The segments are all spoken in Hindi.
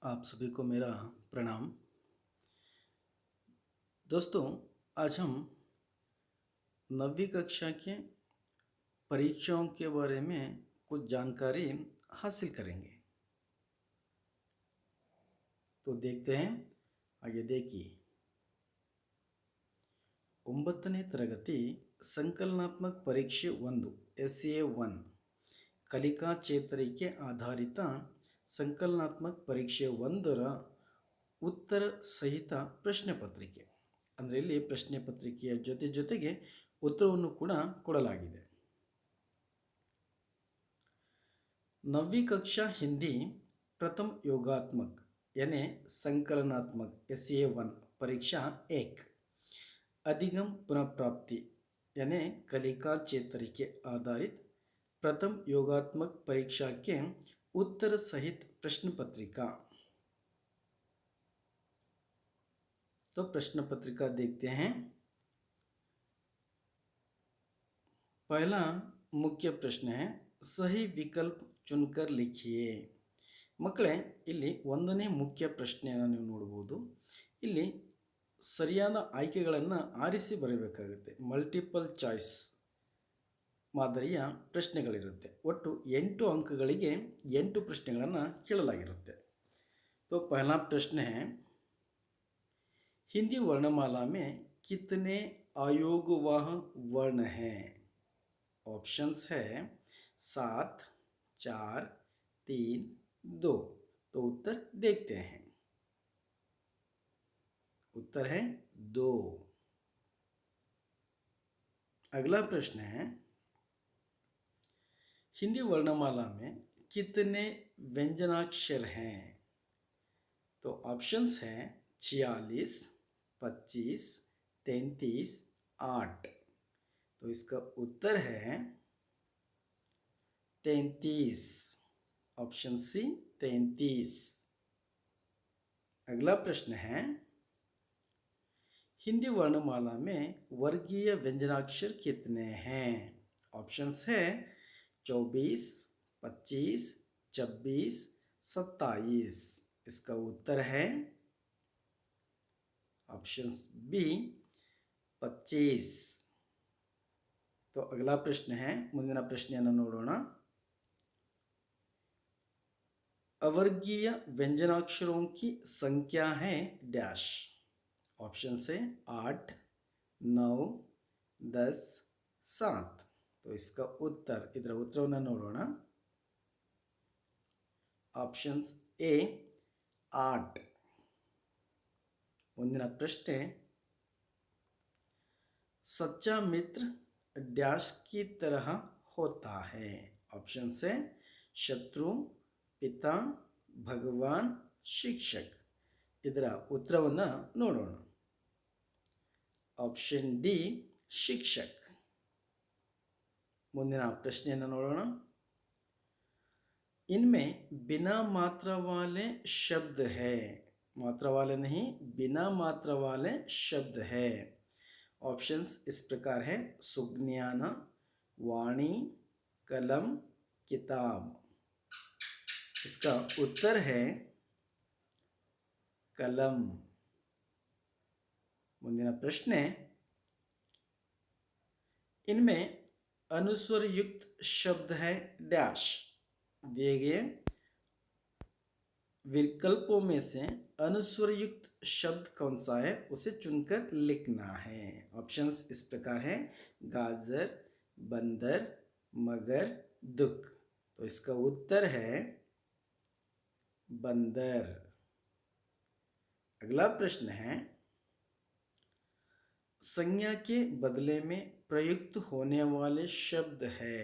आप सभी को मेरा प्रणाम। दोस्तों, आज हम 9वीं कक्षा के परीक्षाओं के बारे में कुछ जानकारी हासिल करेंगे। तो देखते हैं, आगे देखिए। 9ನೇ ತರಗತಿ ಸಂಕಲನಾತ್ಮಕ ಪರೀಕ್ಷೆ 1 SA1 ಕಲಿಕಾ ಚೇತರಿಕೆ ಆಧಾರಿತ ಸಂಕಲನಾತ್ಮಕ ಪರೀಕ್ಷೆ 1ರ ಉತ್ತರ ಸಹಿತ ಪ್ರಶ್ನೆ ಪತ್ರಿಕೆ. ಅಂದರೆ ಇಲ್ಲಿ ಪ್ರಶ್ನೆ ಪತ್ರಿಕೆಯ ಜೊತೆಗೆ ಉತ್ತರವನ್ನು ಕೂಡ ಕೊಡಲಾಗಿದೆ. 9वीं कक्षा हिंदी प्रथम योगात्मक यानी संकलनात्मक SA1 परीक्षा 1 अधिगम पुनर्प्राप्ति यानी कलिका चेतरिके आधारित प्रथम योगात्मक परीक्षा के उत्तर सहित प्रश्न पत्रिका. तो प्रश्न पत्रिका देखते हैं. पहला मुख्य प्रश्न है, सही विकल्प चुनकर लिखिए. ಮಕ್ಕಳೇ, ಇಲ್ಲಿ ಒಂದನೇ ಮುಖ್ಯ ಪ್ರಶ್ನೆಯನ್ನು ನೀವು ನೋಡಬಹುದು. ಇಲ್ಲಿ ಸರಿಯಾದ ಆಯ್ಕೆಗಳನ್ನು ಆರಿಸಿ ಬರಬೇಕಾಗುತ್ತೆ. ಮಲ್ಟಿಪಲ್ ಚಾಯ್ಸ್ ಮಾದರಿಯ ಪ್ರಶ್ನೆಗಳಿರುತ್ತೆ. ಒಟ್ಟು 8 ಅಂಕಗಳಿಗೆ 8 ಪ್ರಶ್ನೆಗಳನ್ನು ಕೇಳಲಾಗಿರುತ್ತೆ. तो पहला प्रश्न है, हिंदी वर्णमाला में कितने आयोगवाह वर्ण हैं? ऑप्शंस है 7, 4, 3, 2. तो उत्तर देखते हैं. उत्तर है 2. अगला प्रश्न है, हिंदी वर्णमाला में कितने व्यंजनाक्षर हैं? तो ऑप्शंस हैं 46, 25, 33, 8. तो इसका उत्तर है 33. Option C 33. अगला प्रश्न है, हिंदी वर्णमाला में वर्गीय व्यंजनाक्षर कितने हैं? ऑप्शंस है 24, 25, 26, 27. इसका उत्तर है ऑप्शन बी 25. तो अगला प्रश्न है, ಮುಂದಿನ ಪ್ರಶ್ನೆಯನ್ನು ನೋಡೋಣ. अवर्गीय व्यंजनाक्षरों की संख्या है डैश. ऑप्शन से 8, 9, 10, 7. तो इसका उत्तर, ಇದರ ಉತ್ತರವನ್ನು ನೋಡೋಣ. Option A 8. ಮುಂದಿನ ಪ್ರಶ್ನೆ, सच्चा मित्र डैश की तरह होता है. ऑप्शन से शत्रु, पिता, भगवान, शिक्षक. ಇದರ ಉತ್ತರವನ್ನು ನೋಡೋಣ. ಆಪ್ಷನ್ ಡಿ ಶಿಕ್ಷಕ್. ಮುಂದಿನ ಪ್ರಶ್ನೆಯನ್ನು ನೋಡೋಣ. इनमें बिना मात्रा वाले शब्द है. मात्रा वाले नहीं, बिना मात्रा वाले शब्द है. ऑप्शंस इस प्रकार है, सुज्ञान, वाणी, कलम, किताब. इसका उत्तर है कलम. ಮುಂದಿನ ಪ್ರಶ್ನೆ, इनमें अनुस्वर युक्त शब्द है डैश. दिए गए विकल्पों में से अनुस्वर युक्त शब्द कौन सा है, उसे चुनकर लिखना है. ऑप्शंस इस प्रकार है, गाजर, बंदर, मगर, दुख. तो इसका उत्तर है बंदर. अगला प्रश्न है, संज्ञा के बदले में प्रयुक्त होने वाले शब्द है.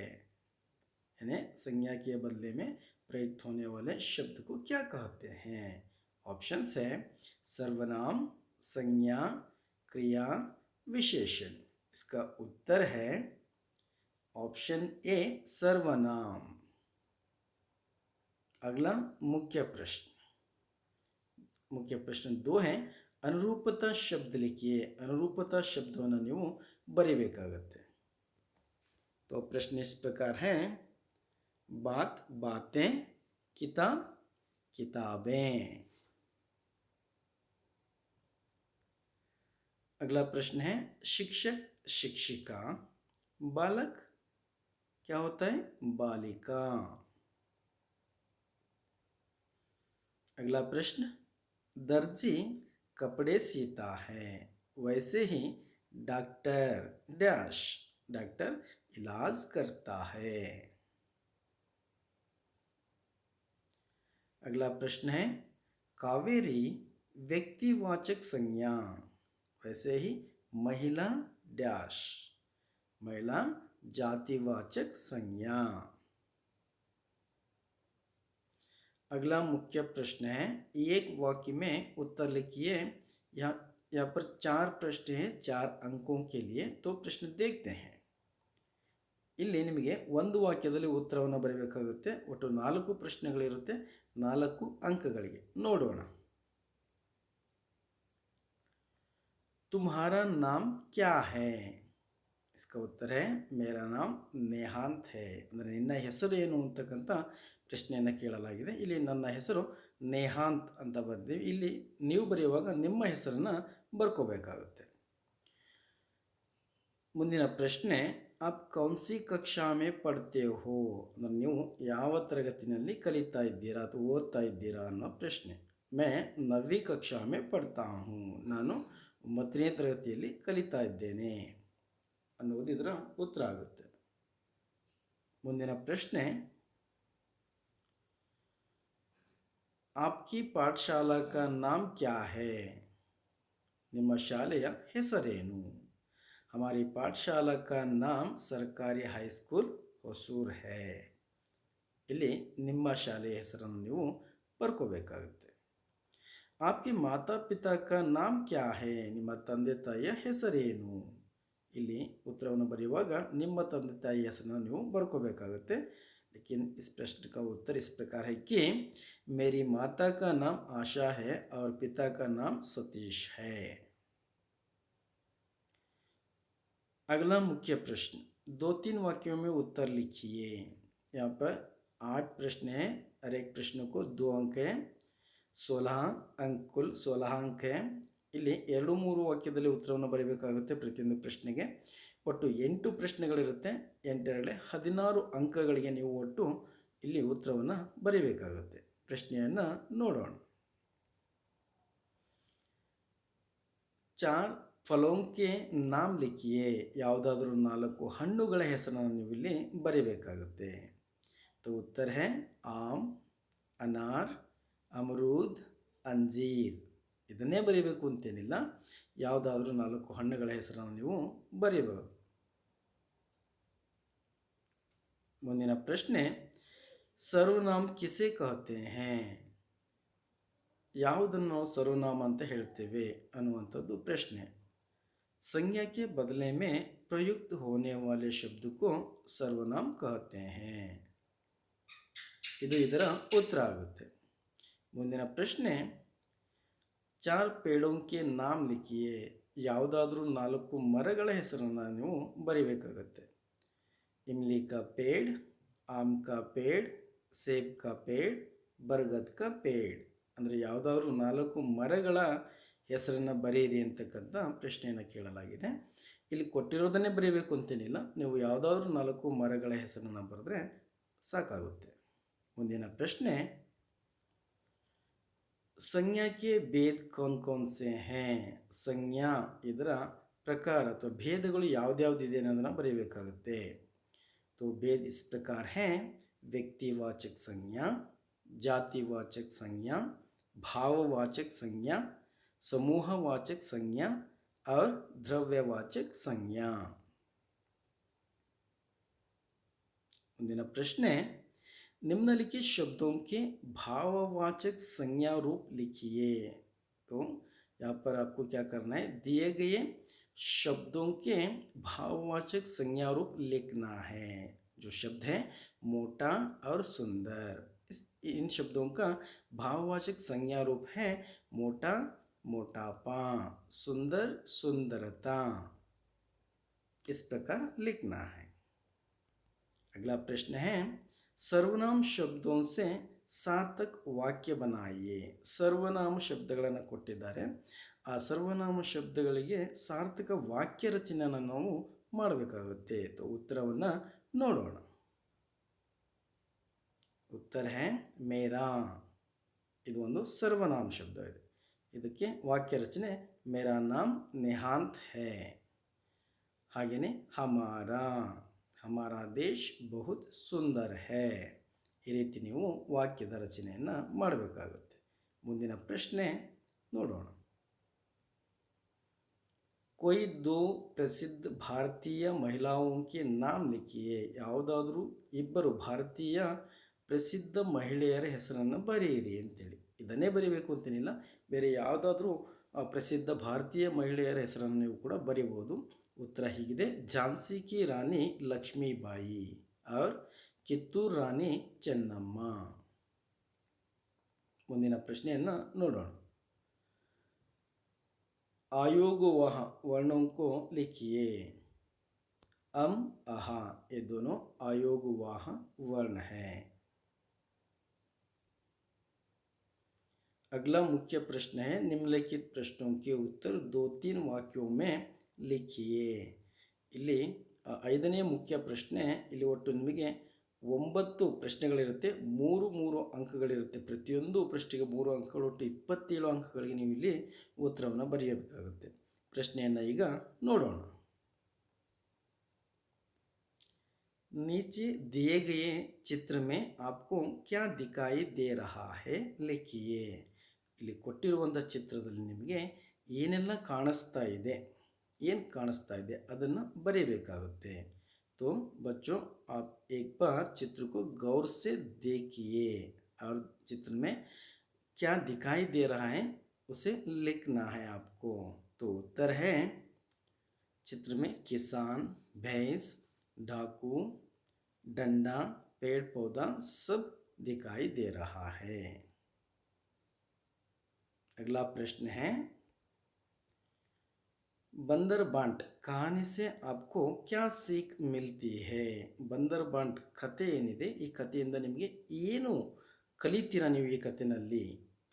यानी संज्ञा के बदले में प्रयुक्त होने वाले शब्द को क्या कहते हैं? ऑप्शंस है सर्वनाम, संज्ञा, क्रिया, विशेषण. इसका उत्तर है ऑप्शन ए सर्वनाम. अगला मुख्य प्रश्न 2 है, ಅನುರೂಪತಾ ಶಬ್ದ लिखिए. ಅನುರೂಪತಾ ಶಬ್ದವನ್ನು ನೀವು ಬರೀಬೇಕಾಗತ್ತೆ. तो प्रश्न इस प्रकार है, बात, बातें, किताब, किताबें. अगला प्रश्न है शिक्षक शिक्षिका, बालक क्या होता है? बालिका। अगला प्रश्न दर्जी कपड़े सीता है, वैसे ही डॉक्टर डैश, डॉक्टर इलाज करता है। अगला प्रश्न है कावेरी व्यक्तिवाचक संज्ञा, वैसे ही महिला डैश, महिला जातिवाचक संज्ञा। अगला मुख्य प्रश्न है एक वाक्य में उत्तर लिखिए। यहाँ पर 4 प्रश्न हैं 4 अंकों के लिए। तो प्रश्न देखते हैं। ಇಲ್ಲಿ ನಿಮಗೆ ಒಂದು ವಾಕ್ಯದಲ್ಲಿ ಉತ್ತರವನ್ನು ಬರೆಯಬೇಕಾಗುತ್ತೆ। ಒಟ್ಟು 4 ಪ್ರಶ್ನೆಗಳಿರುತ್ತೆ, 4 ಅಂಕಗಳಿಗೆ। ನೋಡೋಣ। तुम्हारा नाम क्या है? इसका उत्तर है मेरा नाम नेहांत है। ಅಂದರೆ ನಿನ್ನ ಹೆಸರು ಏನು ಅಂತಕ್ಕಂಥ ಪ್ರಶ್ನೆಯನ್ನು ಕೇಳಲಾಗಿದೆ। ಇಲ್ಲಿ ನನ್ನ ಹೆಸರು ನೇಹಾಂತ್ ಅಂತ ಬರ್ತೀವಿ। ಇಲ್ಲಿ ನೀವು ಬರೆಯುವಾಗ ನಿಮ್ಮ ಹೆಸರನ್ನು ಬರ್ಕೋಬೇಕಾಗುತ್ತೆ। ಮುಂದಿನ ಪ್ರಶ್ನೆ आप कौन सी कक्षा में पढ़ते हो? ಅಂದರೆ ನೀವು ಯಾವ ತರಗತಿಯಲ್ಲಿ ಕಲಿತಾ ಇದ್ದೀರಾ ಅಥವಾ ಓದ್ತಾ ಇದ್ದೀರಾ ಅನ್ನೋ ಪ್ರಶ್ನೆ। मैं 9वीं कक्षा में पढ़ता हूँ, ನಾನು 9ನೇ ತರಗತಿಯಲ್ಲಿ ಕಲಿತಾ ಇದ್ದೇನೆ ಅನ್ನೋದು ಇದರ ಉತ್ತರ ಆಗುತ್ತೆ। ಮುಂದಿನ ಪ್ರಶ್ನೆ आपकी पाठशाला का नाम क्या है? ನಿಮ್ಮ ಶಾಲೆಯ ಹೆಸರೇನು? हमारी पाठशाला का नाम सरकारी हाई स्कूल ಹೊಸೂರ್ है। ಇಲ್ಲಿ ನಿಮ್ಮ ಶಾಲೆಯ ಹೆಸರನ್ನು ನೀವು ಬರ್ಕೋಬೇಕಾಗುತ್ತೆ। आपके माता पिता का नाम क्या है? ನಿಮ್ಮ ತಂದೆ ತಾಯಿಯ ಹೆಸರೇನು? ಇಲ್ಲಿ ಉತ್ತರವನ್ನು ಬರೆಯುವಾಗ ನಿಮ್ಮ ತಂದೆ ತಾಯಿಯ ಹೆಸರನ್ನು ನೀವು ಬರ್ಕೋಬೇಕಾಗುತ್ತೆ। लेकिन इस प्रश्न का उत्तर इस प्रकार है कि मेरी माता का नाम आशा है और पिता का नाम सतीश है। अगला मुख्य प्रश्न 2-3 वाक्यों में उत्तर लिखिए। यहाँ पर 8 प्रश्न हैं, हर एक प्रश्न को 2 अंक है, 16 अंक, कुल 16 अंक है। ಇಲ್ಲಿ 2-3 ವಾಕ್ಯದಲ್ಲಿ ಉತ್ತರವನ್ನು ಬರೆಯಬೇಕಾಗುತ್ತೆ ಪ್ರತಿಯೊಂದು ಪ್ರಶ್ನೆಗೆ। ಒಟ್ಟು 8 ಪ್ರಶ್ನೆಗಳಿರುತ್ತೆ, 8 16 ಅಂಕಗಳಿಗೆ ನೀವು ಒಟ್ಟು ಇಲ್ಲಿ ಉತ್ತರವನ್ನು ಬರೆಯಬೇಕಾಗುತ್ತೆ। ಪ್ರಶ್ನೆಯನ್ನು ನೋಡೋಣ। 4 ಫಲೋं के नाम लिखिए। ಯಾವುದಾದರೂ 4 ಹಣ್ಣುಗಳ ಹೆಸರನ್ನು ನೀವು ಇಲ್ಲಿ ಬರೆಯಬೇಕಾಗುತ್ತೆ। तो उत्तर है आम, अनार, अमरूद, अंजीर। ಇದನ್ನೇ ಬರೆಯಬೇಕು ಅಂತೇನಿಲ್ಲ, ಯಾವುದಾದರೂ 4 ಹಣ್ಣುಗಳ ಹೆಸರನ್ನು ನೀವು ಬರೆಯಬಹುದು। ಮುಂದಿನ ಪ್ರಶ್ನೆ ಸರ್ವನಾಮ ಕಿಸೆ कहते हैं? ಯಾವುದನ್ನು ನಾವು ಸರ್ವನಾಮ ಅಂತ ಹೇಳ್ತೇವೆ ಅನ್ನುವಂಥದ್ದು ಪ್ರಶ್ನೆ। संज्ञा के बदले में प्रयुक्त होने वाले शब्द को सर्वनाम कहते हैं। ಇದು ಇದರ ಉತ್ತರ ಆಗುತ್ತೆ। ಮುಂದಿನ ಪ್ರಶ್ನೆ 4 पेड़ों के नाम लिखिए। ಯಾವುದಾದರೂ 4 ಮರಗಳ ಹೆಸರನ್ನು ನೀವು ಬರೆಯಬೇಕಾಗುತ್ತೆ। इमली का पेड़, आम का पेड़, सेब का पेड़, बरगद का पेड़। ಅಂದರೆ ಯಾವುದಾದ್ರೂ 4 ಮರಗಳ ಹೆಸರನ್ನು ಬರೆಯಿರಿ ಅಂತಕ್ಕಂಥ ಪ್ರಶ್ನೆಯನ್ನು ಕೇಳಲಾಗಿದೆ। ಇಲ್ಲಿ ಕೊಟ್ಟಿರೋದನ್ನೇ ಬರೆಯಬೇಕು ಅಂತೇನಿಲ್ಲ, ನೀವು ಯಾವುದಾದ್ರೂ 4 ಮರಗಳ ಹೆಸರನ್ನು ಬರೆದ್ರೆ ಸಾಕಾಗುತ್ತೆ। ಮುಂದಿನ ಪ್ರಶ್ನೆ ಸಂಜ್ಞಾ ಕೆ ಭೇದ ಕೌನ್ ಕೌನ್ ಸೆ हैं? ಸಂಜ್ಞಾ ಇದರ ಪ್ರಕಾರ ಅಥವಾ ಭೇದಗಳು ಯಾವ್ದ್ಯಾವ್ದಿದೆ ಅನ್ನೋದನ್ನು ಬರೆಯಬೇಕಾಗುತ್ತೆ। तो भेद इस प्रकार है व्यक्तिवाचक संज्ञा, जातिवाचक संज्ञा, भाववाचक संज्ञा, समूहवाचक संज्ञा और द्रव्यवाचक संज्ञा। ಮುಂದಿನ ಪ್ರಶ್ನೆ निम्नलिखित शब्दों के भाववाचक संज्ञा रूप लिखिए। तो यहाँ पर आपको क्या करना है, दिए गए शब्दों के भाववाचक संज्ञा रूप लिखना है। जो शब्द है मोटा और सुंदर, इन शब्दों का भाववाचक संज्ञा रूप है मोटा मोटापा, सुंदर सुंदरता। इस प्रकार लिखना है। अगला प्रश्न है सर्वनाम शब्दों से सार्थक वाक्य बनाइए। सर्वनाम ಶಬ್ದಗಳನ್ನು ಕೊಟ್ಟಿದ್ದಾರೆ, ಆ ಸರ್ವನಾಮ ಶಬ್ದಗಳಿಗೆ ಸಾರ್ಥಕ ವಾಕ್ಯ ರಚನೆಯನ್ನು ನಾವು ಮಾಡಬೇಕಾಗುತ್ತೆ. ಉತ್ತರವನ್ನು ನೋಡೋಣ. ಉತ್ತರ है ಮೇರಾ. ಇದು ಒಂದು ಸರ್ವನಾಮ ಶಬ್ದ ಇದೆ. ಇದಕ್ಕೆ ವಾಕ್ಯ ರಚನೆ ಮೇರಾ ನಾಮ್ ನಿಹಾಂತ್ ಹೈ. ಹಾಗೆಯೇ ಹಮಾರಾ, ಹಮಾರಾ ದೇಶ್ ಬಹುತ್ ಸುಂದರ್ ಹೈ. ಈ ರೀತಿ ನೀವು ವಾಕ್ಯದ ರಚನೆಯನ್ನು ಮಾಡಬೇಕಾಗುತ್ತೆ. ಮುಂದಿನ ಪ್ರಶ್ನೆ ನೋಡೋಣ. कोई दो प्रसिद्ध ಭಾರತೀಯ महिलाओं के नाम लिखिए. ಯಾವುದಾದ್ರೂ ಇಬ್ಬರು ಭಾರತೀಯ ಪ್ರಸಿದ್ಧ ಮಹಿಳೆಯರ ಹೆಸರನ್ನು ಬರೆಯಿರಿ ಅಂತೇಳಿ. ಇದನ್ನೇ ಬರೀಬೇಕು ಅಂತೇನಿಲ್ಲ, ಬೇರೆ ಯಾವುದಾದ್ರೂ ಪ್ರಸಿದ್ಧ ಭಾರತೀಯ ಮಹಿಳೆಯರ ಹೆಸರನ್ನು ನೀವು ಕೂಡ ಬರೀಬೋದು. ಉತ್ತರ ಹೀಗಿದೆ: ಝಾನ್ಸಿ ಕಿ ರಾಣಿ ಲಕ್ಷ್ಮೀಬಾಯಿ और ಕಿತ್ತೂರು ರಾಣಿ ಚೆನ್ನಮ್ಮ. ಮುಂದಿನ ಪ್ರಶ್ನೆಯನ್ನು ನೋಡೋಣ. आयोगवाह वर्णों को लिखिए. अम अहा ये दोनों आयोगवाह वर्ण हैं. अगला मुख्य प्रश्न है, निम्नलिखित प्रश्नों के उत्तर 2-3 वाक्यों में लिखिए. ಇಲ್ಲಿ 5ನೇ ಮುಖ್ಯ ಪ್ರಶ್ನೆ. ಇಲ್ಲಿ ಒಟ್ಟು ನಿಮಗೆ 9 ಪ್ರಶ್ನೆಗಳಿರುತ್ತೆ, 3 ಅಂಕಗಳಿರುತ್ತೆ. ಪ್ರತಿಯೊಂದು ಪ್ರಶ್ನೆಗೆ 3 ಅಂಕಗಳು, ಒಟ್ಟು 27 ಅಂಕಗಳಿಗೆ ನೀವು ಇಲ್ಲಿ ಉತ್ತರವನ್ನು ಬರೆಯಬೇಕಾಗುತ್ತೆ. ಪ್ರಶ್ನೆಯನ್ನು ಈಗ ನೋಡೋಣ. नीचे दिए गए चित्र में आपको क्या दिखाई दे रहा है लिखिए. ಇಲ್ಲಿ ಕೊಟ್ಟಿರುವಂಥ ಚಿತ್ರದಲ್ಲಿ ನಿಮಗೆ ಏನೆಲ್ಲ ಕಾಣಿಸ್ತಾ ಇದೆ, ಏನು ಕಾಣಿಸ್ತಾ ಇದೆ ಅದನ್ನು ಬರೀಬೇಕಾಗುತ್ತೆ. तो बच्चों आप एक बार चित्र को गौर से देखिए और चित्र में क्या दिखाई दे रहा है उसे लिखना है आपको. तो उत्तर है, चित्र में किसान, भैंस, डाकू, डंडा, पेड़ पौधा सब दिखाई दे रहा है. अगला प्रश्न है, बंदर बांट कहानी से आपको क्या सीख मिलती है. बंदर बांಟ್ ಕತೆ ಏನಿದೆ, ಈ ಕಥೆಯಿಂದ ನಿಮಗೆ ಏನು ಕಲಿತೀರಾ ನೀವು ಈ ಕಥೆಯಲ್ಲಿ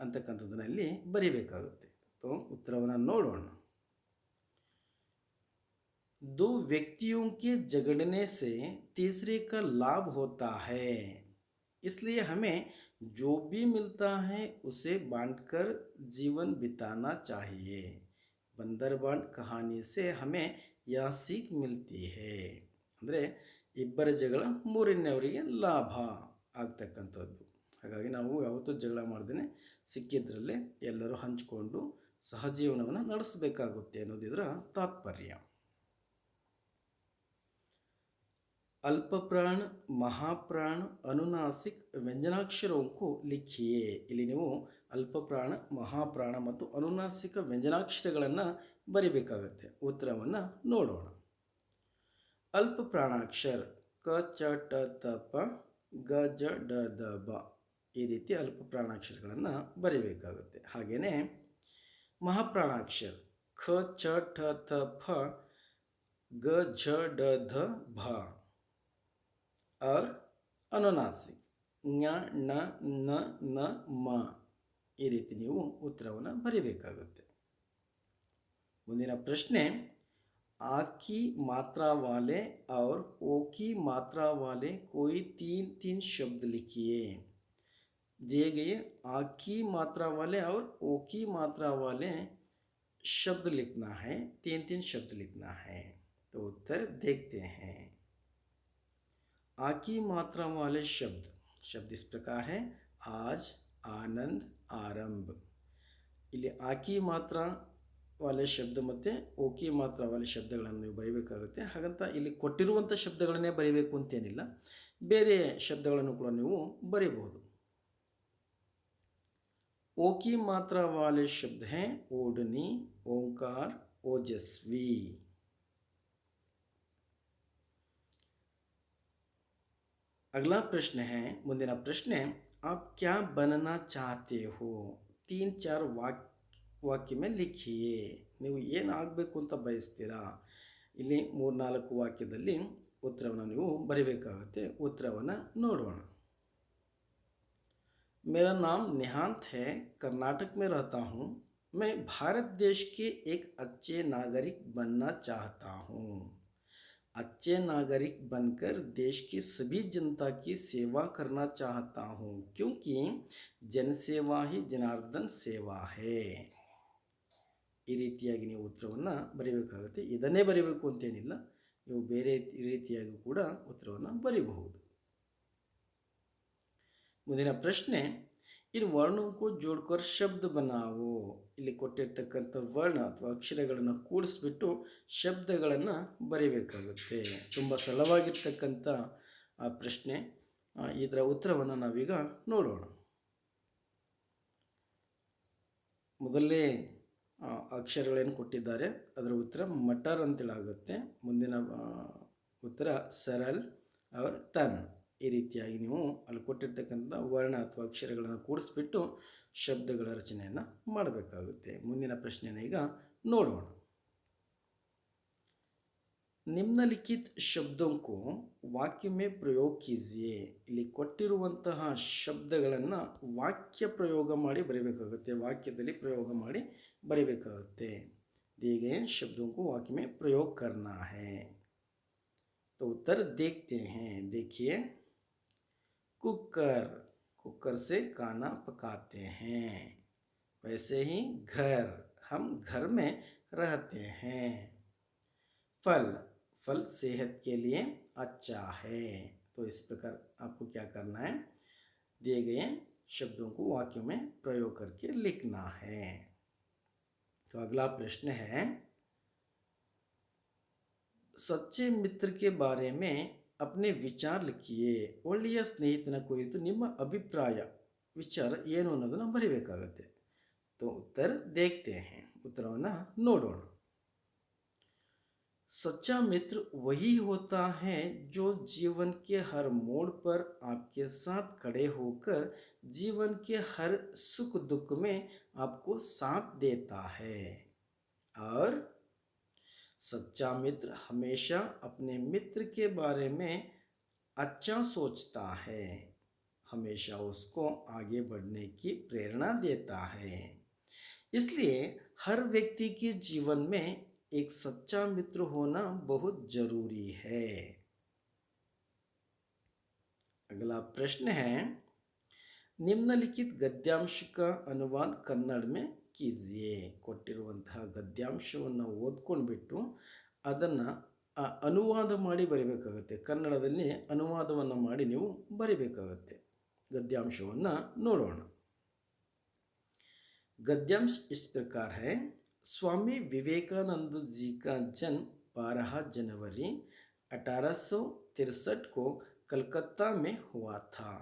ಅಂತಕ್ಕಂಥದ್ದನ್ನಲ್ಲಿ ಬರೀಬೇಕಾಗುತ್ತೆ. तो उत्तरವನ್ನು ನೋಡೋಣ. दो व्यक्तियों के झगड़ने से तीसरे का लाभ होता है, इसलिए हमें जो भी मिलता है उसे बांटकर जीवन बिताना चाहिए. बंदर बांट कहानी से हमें यह सीख मिलती है. ಅಂದರೆ ಇಬ್ಬರ ಜಗಳ ಮೂರನೆಯವರಿಗೆ ಲಾಭ ಆಗ್ತಕ್ಕಂಥದ್ದು. ಹಾಗಾಗಿ ನಾವು ಯಾವತ್ತೂ ಜಗಳ ಮಾಡ್ದೇ ಸಿಕ್ಕಿದ್ರಲ್ಲೇ ಎಲ್ಲರೂ ಹಂಚಿಕೊಂಡು ಸಹಜೀವನವನ್ನು ನಡೆಸಬೇಕಾಗುತ್ತೆ ಅನ್ನೋದಿದರ ತಾತ್ಪರ್ಯ. अल्पप्राण, महाप्राण, अनुनासिक व्यंजनाक्षरों को लिखिए. ಇಲ್ಲಿ ನೀವು ಅಲ್ಪಪ್ರಾಣ, ಮಹಾಪ್ರಾಣ ಮತ್ತು ಅನುನಾಸಿಕ ವ್ಯಂಜನಾಕ್ಷರಗಳನ್ನು ಬರೀಬೇಕಾಗುತ್ತೆ. ಉತ್ತರವನ್ನು ನೋಡೋಣ. ಅಲ್ಪಪ್ರಾಣಾಕ್ಷರ ಕ ಚ ಟ ತ ಪ ಗ ಜ ಡ ದ ಬ, ಈ ರೀತಿ ಅಲ್ಪಪ್ರಾಣಾಕ್ಷರಗಳನ್ನು ಬರೀಬೇಕಾಗುತ್ತೆ. ಹಾಗೆಯೇ ಮಹಾಪ್ರಾಣಾಕ್ಷರ ಖ ಚ ಠ ತ ಫ ಗ ಝ ಡ ಧ ಭ और अनुनासिक ಞ ಣ ನ ನ ಮ, ಈ ರೀತಿ ನೀವು ಉತ್ತರವನ್ನು ಬರೀಬೇಕಾಗುತ್ತೆ. ಮುಂದಿನ ಪ್ರಶ್ನೆ, आ की मात्रा वाले और ओ की मात्रा वाले कोई 3 शब्द लिखिए. दिए गए आ की मात्रा वाले और ओ की मात्रा वाले शब्द लिखना है, 3 शब्द लिखना है. तो उत्तर देखते हैं. आ की मात्रा वाले शब्द इस प्रकार है: आज, आनंद, आरंभ. ಇಲ್ಲಿ ಆ ಕಿ ಮಾತ್ರ ವಾಲೆ ಶಬ್ದ ಮತ್ತು ಓ ಕಿ ಮಾತ್ರ ವಾಲೆ ಶಬ್ದಗಳನ್ನು ನೀವು ಬರೀಬೇಕಾಗುತ್ತೆ. ಹಾಗಂತ ಇಲ್ಲಿ ಕೊಟ್ಟಿರುವಂಥ ಶಬ್ದಗಳನ್ನೇ ಬರೀಬೇಕು ಅಂತೇನಿಲ್ಲ, ಬೇರೆ ಶಬ್ದಗಳನ್ನು ಕೂಡ ನೀವು ಬರೀಬಹುದು. ओ की मात्रा वाले शब्द हैं ओढ़नी, ओंकार, ओजस्वी. अगला प्रश्न है, ಮುಂದಿನ ಪ್ರಶ್ನೆ, आप क्या बनना चाहते हो. 3-4 ವಾಕ್ಯ में लिखिए. ನೀವು ಏನು ಆಗಬೇಕು ಅಂತ ಬಯಸ್ತೀರಾ. ಇಲ್ಲಿ 3-4 ವಾಕ್ಯದಲ್ಲಿ ಉತ್ತರವನ್ನು ನೀವು ಬರೀಬೇಕಾಗುತ್ತೆ. ಉತ್ತರವನ್ನು ನೋಡೋಣ. मेरा नाम निहांत है, कर्नाटक में रहता हूँ. मैं भारत देश के एक अच्छे नागरिक बनना चाहता हूँ। अच्छे नागरिक बनकर देश की सभी जनता की सेवा करना चाहता हूँ क्योंकि ಜನಸೇವಾ ही ಜನಾರ್ದನ್ ಸೇವಾ है। ಈ ರೀತಿಯಾಗಿ ನೀವು ಉತ್ತರವನ್ನು ಬರೀಬೇಕಾಗುತ್ತೆ. ಇದನ್ನೇ ಬರೀಬೇಕು ಅಂತೇನಿಲ್ಲ, ನೀವು ಬೇರೆ ರೀತಿಯಾಗಿ ಕೂಡ ಉತ್ತರವನ್ನು ಬರೀಬಹುದು. ಮುಂದಿನ ಪ್ರಶ್ನೆ, इन वर्णों को जोड़कर शब्द बनाओ. ಇಲ್ಲಿ ಕೊಟ್ಟಿರ್ತಕ್ಕಂಥ ವರ್ಣ ಅಥವಾ ಅಕ್ಷರಗಳನ್ನು ಕೂಡಿಸ್ಬಿಟ್ಟು ಶಬ್ದಗಳನ್ನು ಬರೀಬೇಕಾಗುತ್ತೆ. ತುಂಬ ಸರಳವಾಗಿರ್ತಕ್ಕಂಥ ಪ್ರಶ್ನೆ. ಇದರ ಉತ್ತರವನ್ನು ನಾವೀಗ ನೋಡೋಣ. ಮೊದಲನೇ ಅಕ್ಷರಗಳೇನು ಕೊಟ್ಟಿದ್ದಾರೆ ಅದರ ಉತ್ತರ ಮಟರ್ ಅಂತೇಳಾಗುತ್ತೆ. ಮುಂದಿನ ಉತ್ತರ ಸರಲ್ और ತನ್. ಈ ರೀತಿಯಾಗಿ ನೀವು ಅಲ್ಲಿ ಕೊಟ್ಟಿರ್ತಕ್ಕಂಥ ವರ್ಣ ಅಥವಾ ಅಕ್ಷರಗಳನ್ನು ಕೂಡಿಸ್ಬಿಟ್ಟು ಶಬ್ದಗಳ ರಚನೆಯನ್ನು ಮಾಡಬೇಕಾಗುತ್ತೆ. ಮುಂದಿನ ಪ್ರಶ್ನೆಯನ್ನು ಈಗ ನೋಡೋಣ. ನಿಮ್ನಲಿಖಿತ ಶಬ್ದों को ವಾಕ್ಯ में ಪ್ರಯೋಗ कीजिए. ಇಲ್ಲಿ ಕೊಟ್ಟಿರುವಂತಹ ಶಬ್ದಗಳನ್ನು ವಾಕ್ಯ ಪ್ರಯೋಗ ಮಾಡಿ ಬರೀಬೇಕಾಗುತ್ತೆ. ವಾಕ್ಯದಲ್ಲಿ ಪ್ರಯೋಗ ಮಾಡಿ ಬರೀಬೇಕಾಗುತ್ತೆ. दिए गए शब्दों को वाक्य में प्रयोग करना है. तो उत्तर देखते हैं. देखिए, कुकर, कुकर से खाना पकाते हैं. वैसे ही घर, हम घर में रहते हैं. फल, फल सेहत के लिए अच्छा है. तो इस प्रकार आपको क्या करना है, दिए गए शब्दों को वाक्यों में प्रयोग करके लिखना है. तो अगला प्रश्न है, सच्चे मित्र के बारे में अपने विचार लिखिए. ಒಳ್ಳೆಯ ಸ್ನೇಹಿತನ ಕುರಿತು ನಿಮ್ಮ ಅಭಿಪ್ರಾಯ ವಿಚಾರ ಏನು ಅನ್ನೋದನ್ನು ಬರೀಬೇಕಾಗುತ್ತೆ. तो उत्तर देखते हैं. ಉತ್ತರವನ್ನು ನೋಡೋಣ. सच्चा मित्र वही होता है जो जीवन के हर मोड़ पर आपके साथ खड़े होकर जीवन के हर सुख दुख में आपको साथ देता है. और सच्चा मित्र हमेशा अपने मित्र के बारे में अच्छा सोचता है, हमेशा उसको आगे बढ़ने की प्रेरणा देता है. इसलिए हर व्यक्ति के जीवन में एक सच्चा मित्र होना बहुत जरूरी है. अगला प्रश्न है, निम्नलिखित गद्यांश का अनुवाद कन्नड़ में कीजिए. ಕೊಟ್ಟಿರುವಂತಹ ಗದ್ಯಾಂಶವನ್ನು ಓದ್ಕೊಂಡ್ಬಿಟ್ಟು ಅದನ್ನು ಅನುವಾದ ಮಾಡಿ ಬರೀಬೇಕಾಗುತ್ತೆ. ಕನ್ನಡದಲ್ಲಿ ಅನುವಾದವನ್ನು ಮಾಡಿ ನೀವು ಬರೀಬೇಕಾಗುತ್ತೆ. ಗದ್ಯಾಂಶವನ್ನು ನೋಡೋಣ. गद्यांश इस प्रकार है. स्वामी विवेकानंद जी का जन्म 12 जनवरी 1863 को कलकत्ता में हुआ था.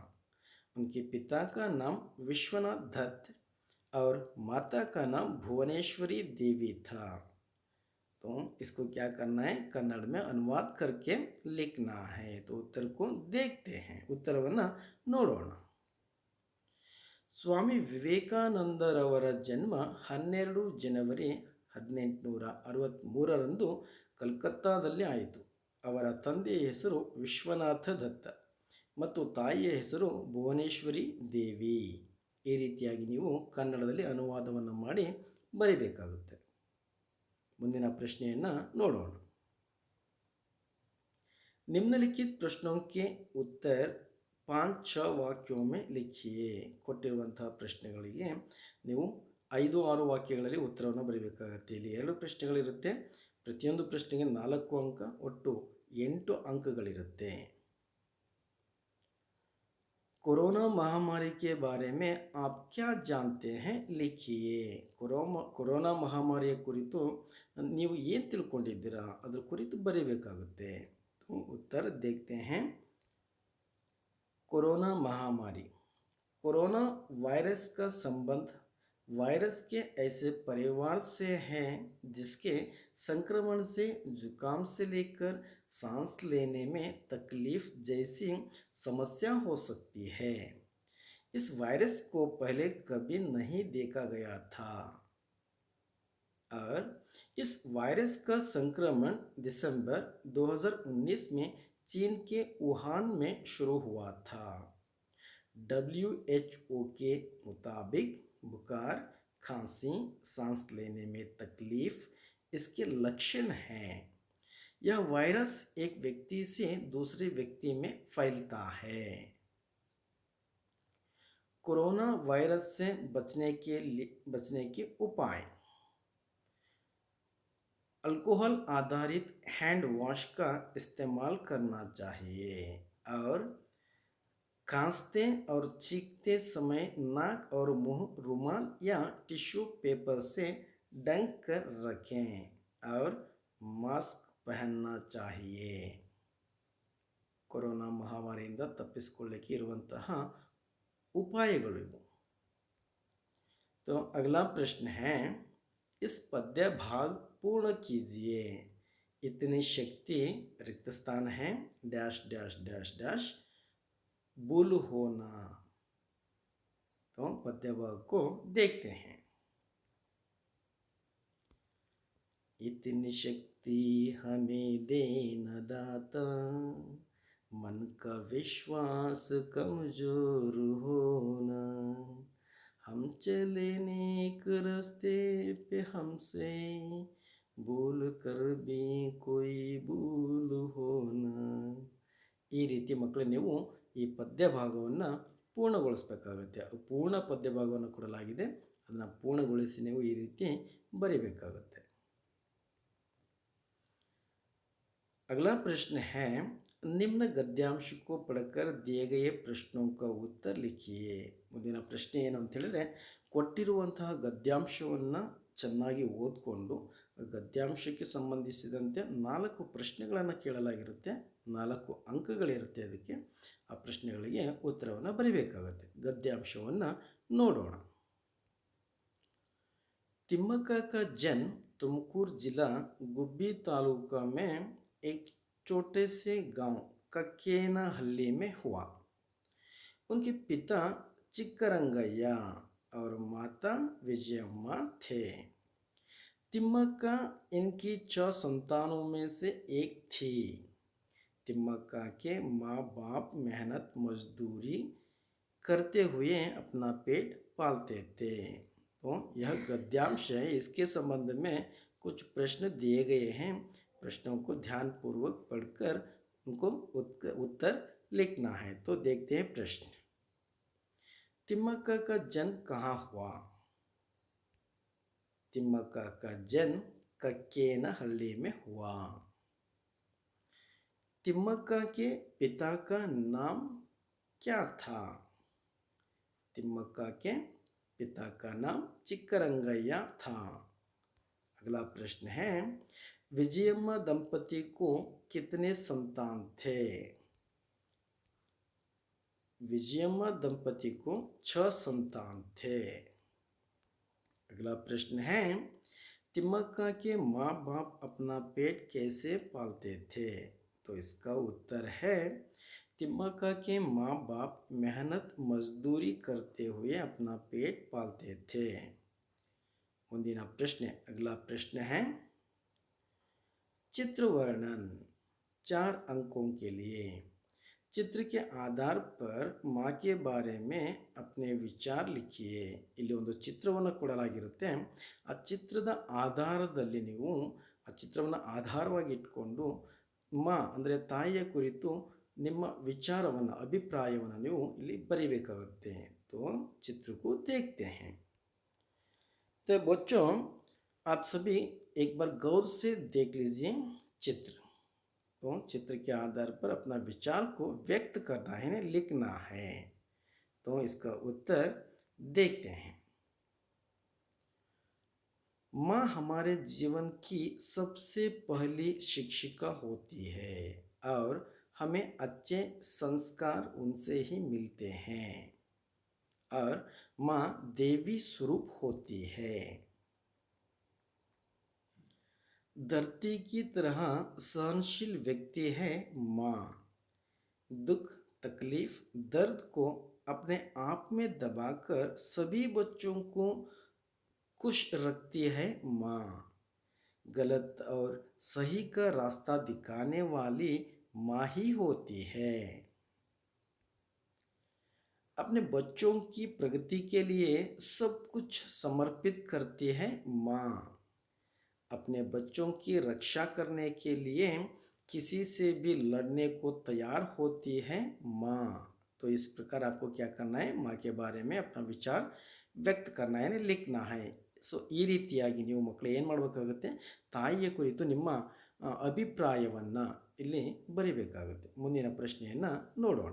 उनके पिता का नाम विश्वनाथ दत्त और माता का नाम भुवनेश्वरी देवी था. तो इसको क्या करना है, कन्नड़ में अनुवाद करके लिखना है. तो उत्तर को देखते हैं. उत्तरವನ್ನು ನೋಡೋಣ. ಸ್ವಾಮಿ ವಿವೇಕಾನಂದರವರ ಜನ್ಮ 12 ಜನವರಿ 1863ರಂದು ಕಲ್ಕತ್ತಾದಲ್ಲಿ ಆಯಿತು. ಅವರ ತಂದೆಯ ಹೆಸರು ವಿಶ್ವನಾಥ ದತ್ತ ಮತ್ತು ತಾಯಿಯ ಹೆಸರು ಭುವನೇಶ್ವರಿ ದೇವಿ. ಈ ರೀತಿಯಾಗಿ ನೀವು ಕನ್ನಡದಲ್ಲಿ ಅನುವಾದವನ್ನು ಮಾಡಿ ಬರೀಬೇಕಾಗುತ್ತೆ. ಮುಂದಿನ ಪ್ರಶ್ನೆಯನ್ನು ನೋಡೋಣ. निम्नलिखित प्रश्नों के उत्तर 5-6 ವಾಕ್ಯೋं में लिखिए. ಕೊಟ್ಟಿರುವಂತಹ ಪ್ರಶ್ನೆಗಳಿಗೆ ನೀವು 5-6 ವಾಕ್ಯಗಳಲ್ಲಿ ಉತ್ತರವನ್ನು ಬರೀಬೇಕಾಗುತ್ತೆ. ಇಲ್ಲಿ 2 ಪ್ರಶ್ನೆಗಳಿರುತ್ತೆ. ಪ್ರತಿಯೊಂದು ಪ್ರಶ್ನೆಗೆ 4 ಅಂಕ, ಒಟ್ಟು 8 ಅಂಕಗಳಿರುತ್ತೆ. कोरोना महामारी के बारे में आप क्या जानते हैं लिखिए. ಕೊರೋನಾ ಮಹಾಮಾರಿಯ ಕುರಿತು ನೀವು ಏನು ತಿಳ್ಕೊಂಡಿದ್ದೀರಾ ಅದರ ಕುರಿತು ಬರೀಬೇಕಾಗುತ್ತೆ. तो उत्तर देखते हैं. कोरोना महामारी, कोरोना वायरस का संबंध वायरस के ऐसे परिवार से है जिसके संक्रमण से जुकाम से लेकर सांस लेने में तकलीफ जैसी समस्या हो सकती है. इस वायरस को पहले कभी नहीं देखा गया था और इस वायरस का संक्रमण दिसंबर 2019 में चीन के वुहान में शुरू हुआ था. WHO के मुताबिक बुखार, खांसी, सांस लेने में तकलीफ इसके लक्षण हैं। यह वायरस एक व्यक्ति से दूसरे व्यक्ति में फैलता है। कोरोना वायरस से बचने के उपाय। अल्कोहल आधारित हैंड वॉश का इस्तेमाल करना चाहिए और खांसते और छींकते समय नाक और मुंह रुमाल या टिश्यू पेपर से ढक कर रखें और मास्क पहनना चाहिए। ಕೊರೋನಾ ಮಹಾಮಾರಿಯಿಂದ ತಪ್ಪಿಸಿಕೊಳ್ಳಕ್ಕೆ ಇರುವಂತಹ ಉಪಾಯಗಳು ಇವು। तो अगला प्रश्न है, इस पद्य भाग पूर्ण कीजिए। इतनी शक्ति रिक्त स्थान है dash dash dash dash bull होना। तो पद्य भाग को देखते हैं। इतनी शक्ति हमें देना दाता, मन का विश्वास कमजोर होना। हम चले नेक रास्ते पे हमसे भूल कर भी कोई भूल होना। ಈ ರೀತಿ ಮಕ್ಕಳು ನೀವು ಈ ಪದ್ಯ ಭಾಗವನ್ನು ಪೂರ್ಣಗೊಳಿಸಬೇಕಾಗುತ್ತೆ। ಪೂರ್ಣ ಪದ್ಯ ಭಾಗವನ್ನು ಕೊಡಲಾಗಿದೆ, ಅದನ್ನು ಪೂರ್ಣಗೊಳಿಸಿ ನೀವು ಈ ರೀತಿ ಬರಿಬೇಕಾಗುತ್ತೆ। अगला प्रश्न है, निम्न गद्यांश को पढ़कर दिए गए प्रश्नों का उत्तर लिखिए। ಮುಂದಿನ ಪ್ರಶ್ನೆ ಏನು ಅಂತ ಹೇಳಿದ್ರೆ, ಕೊಟ್ಟಿರುವಂತಹ ಗದ್ಯಾಂಶವನ್ನು ಚೆನ್ನಾಗಿ ಓದಿಕೊಂಡು ಗದ್ಯಾಂಶಕ್ಕೆ ಸಂಬಂಧಿಸಿದಂತೆ 4 ಪ್ರಶ್ನೆಗಳನ್ನು ಕೇಳಲಾಗಿರುತ್ತೆ, 4 ಅಂಕಗಳಿರುತ್ತೆ ಅದಕ್ಕೆ। ಆ ಪ್ರಶ್ನೆಗಳಿಗೆ ಉತ್ತರವನ್ನು ಬರೀಬೇಕಾಗುತ್ತೆ। ಗದ್ಯಾಂಶವನ್ನು ನೋಡೋಣ। तिम्मक्का का जन्म तुमकूर जिला गुब्बी तालुका में एक छोटे से गांव कक्केनहल्ली में हुआ। उनके पिता चिक्करंगय्या और माता विजयम्मा थे। तिम्मक्का इनकी 6 संतानों में से एक थी। तिम्मक्का के माँ बाप मेहनत मजदूरी करते हुए अपना पेट पालते थे। तो यह गद्यांश है, इसके संबंध में कुछ प्रश्न दिए गए हैं। प्रश्नों को ध्यानपूर्वक पढ़कर उनको उत्तर लिखना है। तो देखते हैं प्रश्न। तिम्मक्का का जन्म कहाँ हुआ? तिम्मक्का का जन्म कक्केनहल्ली में हुआ। तिम्मक्का के पिता का नाम क्या था? तिम्मक्का के पिता का नाम चिक्करंगय्या था। अगला प्रश्न है, विजयम्मा दंपति को कितने संतान थे? विजयम्मा दंपति को 6 संतान थे। अगला प्रश्न है, तिम्मक्का के माँ बाप अपना पेट कैसे पालते थे? तो इसका उत्तर है, तिम्मक्का के माँ बाप मेहनत मजदूरी करते हुए अपना पेट पालते थे। ಮುಂದಿನ ಪ್ರಶ್ನೆ, अगला प्रश्न है, चित्र वर्णन 4 अंकों के लिए। चित्र के आधार पर माँ के बारे में अपने विचार लिखिए। ಇಲ್ಲಿ ಒಂದು ಚಿತ್ರವನ್ನು ಕೊಡಲಾಗಿರುತ್ತೆ, ಆ ಚಿತ್ರದ ಆಧಾರದಲ್ಲಿ ನೀವು ಆ ಚಿತ್ರವನ್ನು ಆಧಾರವಾಗಿ ಇಟ್ಕೊಂಡು ಮಾँ ಅಂದರೆ ತಾಯಿಯ ಕುರಿತು ನಿಮ್ಮ ವಿಚಾರವನ್ನು ಅಭಿಪ್ರಾಯವನ್ನು ನೀವು ಇಲ್ಲಿ ಬರೀಬೇಕಾಗುತ್ತೆ। तो चित्र को देखते हैं। तो बच्चों, आप सभी एक बार गौर से देख लीजिए चित्र। तो चित्र के आधार पर अपना विचार को व्यक्त करना है, लिखना है। तो इसका उत्तर देखते हैं। माँ हमारे जीवन की सबसे पहली शिक्षिका होती है और हमें अच्छे संस्कार उनसे ही मिलते हैं। और माँ देवी स्वरूप होती है। धरती की तरह सहनशील व्यक्ति है माँ। दुख, तकलीफ, दर्द को अपने आप में दबाकर सभी बच्चों को खुश रखती है माँ। गलत और सही का रास्ता दिखाने वाली माँ ही होती है। अपने बच्चों की प्रगति के लिए सब कुछ समर्पित करती है माँ। अपने बच्चों की रक्षा करने के लिए किसी से भी लड़ने को तैयार होती है माँ। तो इस प्रकार आपको क्या करना है, माँ के बारे में अपना विचार ವ್ಯಕ್ತ करना है, लिखना है। ಸೊ ಈ ರೀತಿಯಾಗಿ ನೀವು ಮಕ್ಕಳು ಏನು ಮಾಡಬೇಕಾಗುತ್ತೆ, ತಾಯಿಯ ಕುರಿತು ನಿಮ್ಮ ಅಭಿಪ್ರಾಯವನ್ನು ಇಲ್ಲಿ ಬರಿಬೇಕಾಗುತ್ತೆ। ಮುಂದಿನ ಪ್ರಶ್ನೆಯನ್ನು ನೋಡೋಣ।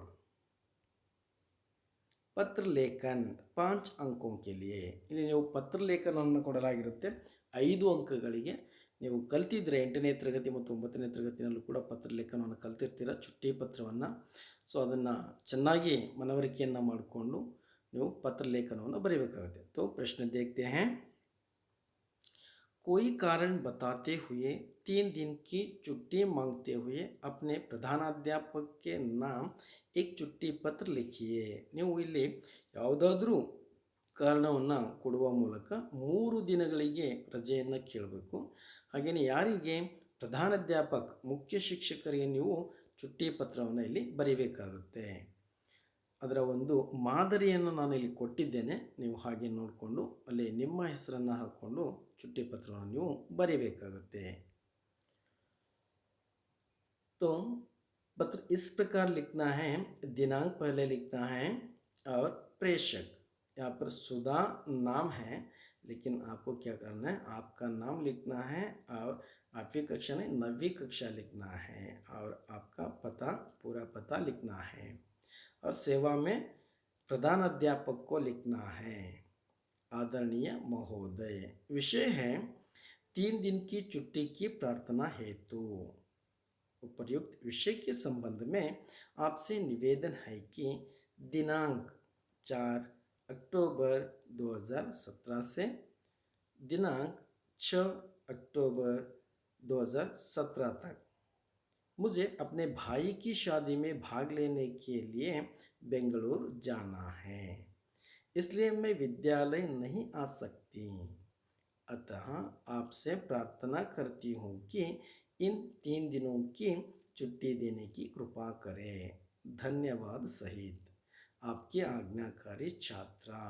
ಪತ್ರ ಲೇಖನ್ 5 ಅಂಕೋं के लिए, ಇಲ್ಲಿ ನೀವು ಪತ್ರ ಲೇಖನವನ್ನು ಕೊಡಲಾಗಿರುತ್ತೆ 5 ಅಂಕಗಳಿಗೆ। ನೀವು ಕಲ್ತಿದ್ರೆ 8ನೇ ತರಗತಿ ಮತ್ತು 9ನೇ ತರಗತಿನಲ್ಲೂ ಕೂಡ ಪತ್ರ ಲೇಖನವನ್ನು ಕಲ್ತಿರ್ತೀರ, ಚುಟ್ಟಿ ಪತ್ರವನ್ನು। ಸೊ ಅದನ್ನು ಚೆನ್ನಾಗಿ ಮನವರಿಕೆಯನ್ನು ಮಾಡಿಕೊಂಡು ನೀವು ಪತ್ರ ಲೇಖನವನ್ನು ಬರೀಬೇಕಾಗುತ್ತೆ। तो प्रश्न देखते हैं। कोई कारण बताते हुए 3 दिन की छुट्टी मांगते हुए अपने प्रधानाध्यापक के नाम एक ಚುಟ್ಟಿ ಪತ್ರ लिखिए। ನೀವು ಇಲ್ಲಿ ಯಾವುದಾದ್ರೂ ಕಾರಣವನ್ನು ಕೊಡುವ ಮೂಲಕ 3 ದಿನಗಳಿಗೆ ರಜೆಯನ್ನು ಕೇಳಬೇಕು। ಹಾಗೆಯೇ ಯಾರಿಗೆ, ಪ್ರಧಾನಾಧ್ಯಾಪಕ ಮುಖ್ಯ ಶಿಕ್ಷಕರಿಗೆ ನೀವು ಚುಟ್ಟಿ ಪತ್ರವನ್ನು ಇಲ್ಲಿ ಬರೀಬೇಕಾಗುತ್ತೆ। ಅದರ ಒಂದು ಮಾದರಿಯನ್ನು ನಾನು ಇಲ್ಲಿ ಕೊಟ್ಟಿದ್ದೇನೆ, ನೀವು ಹಾಗೆ ನೋಡಿಕೊಂಡು ಅಲ್ಲಿ ನಿಮ್ಮ ಹೆಸರನ್ನು ಹಾಕ್ಕೊಂಡು ಚುಟ್ಟಿ ಪತ್ರವನ್ನು ನೀವು ಬರೀಬೇಕಾಗುತ್ತೆ। तो पत्र इस प्रकार लिखना है, दिनांक पहले लिखना है और प्रेषक, यहाँ पर सुधा नाम है, लेकिन आपको क्या करना है, आपका नाम लिखना है और 8वीं कक्षा में 9वीं कक्षा लिखना है और आपका पता, पूरा पता लिखना है और सेवा में प्रधान अध्यापक को लिखना है, आदरणीय महोदय। विषय है 3 दिन की छुट्टी की प्रार्थना हेतु। उपर्युक्त विषय के संबंध में आपसे निवेदन है कि दिनांक 4 अक्टूबर 2017 से दिनांक 6 अक्टूबर 2017 तक मुझे अपने भाई की शादी में भाग लेने के लिए बेंगलुरु जाना है, इसलिए मैं विद्यालय नहीं आ सकती। अतः आपसे प्रार्थना करती हूँ कि इन 3 दिनों की छुट्टी देने की कृपा करें। धन्यवाद सहित आपकी आज्ञाकारी छात्रा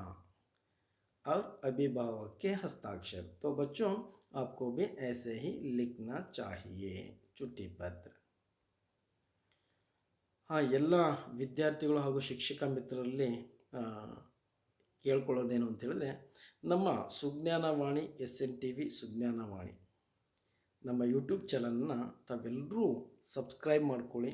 और अभिभावक के हस्ताक्षर। तो बच्चों आपको भी ऐसे ही लिखना चाहिए छुट्टी पत्र। हाँ, ಎಲ್ಲ ವಿದ್ಯಾರ್ಥಿಗಳು ಹಾಗೂ ಶಿಕ್ಷಕ ಮಿತ್ರರಲ್ಲಿ ಕೇಳ್ಕೊಳ್ಳೋದೇನು ಅಂತ ಹೇಳಿದ್ರೆ, ನಮ್ಮ ಸುಜ್ಞಾನವಾಣಿ SNTV ಸುಜ್ಞಾನವಾಣಿ ನಮ್ಮ ಯೂಟ್ಯೂಬ್ ಚಾನಲನ್ನು ತಾವೆಲ್ಲರೂ ಸಬ್ಸ್ಕ್ರೈಬ್ ಮಾಡ್ಕೊಳ್ಳಿ।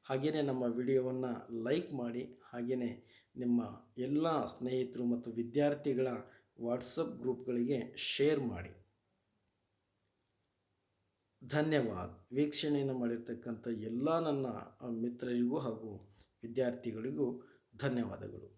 ಹಾಗೆಯೇ ನಮ್ಮ ವಿಡಿಯೋವನ್ನು ಲೈಕ್ ಮಾಡಿ, ಹಾಗೆಯೇ ನಿಮ್ಮ ಎಲ್ಲ ಸ್ನೇಹಿತರು ಮತ್ತು ವಿದ್ಯಾರ್ಥಿಗಳ ವಾಟ್ಸಪ್ ಗ್ರೂಪ್ಗಳಿಗೆ ಶೇರ್ ಮಾಡಿ। ಧನ್ಯವಾದ। ವೀಕ್ಷಣೆಯನ್ನು ಮಾಡಿರ್ತಕ್ಕಂಥ ಎಲ್ಲ ನನ್ನ ಮಿತ್ರರಿಗೂ ಹಾಗೂ ವಿದ್ಯಾರ್ಥಿಗಳಿಗೂ ಧನ್ಯವಾದಗಳು।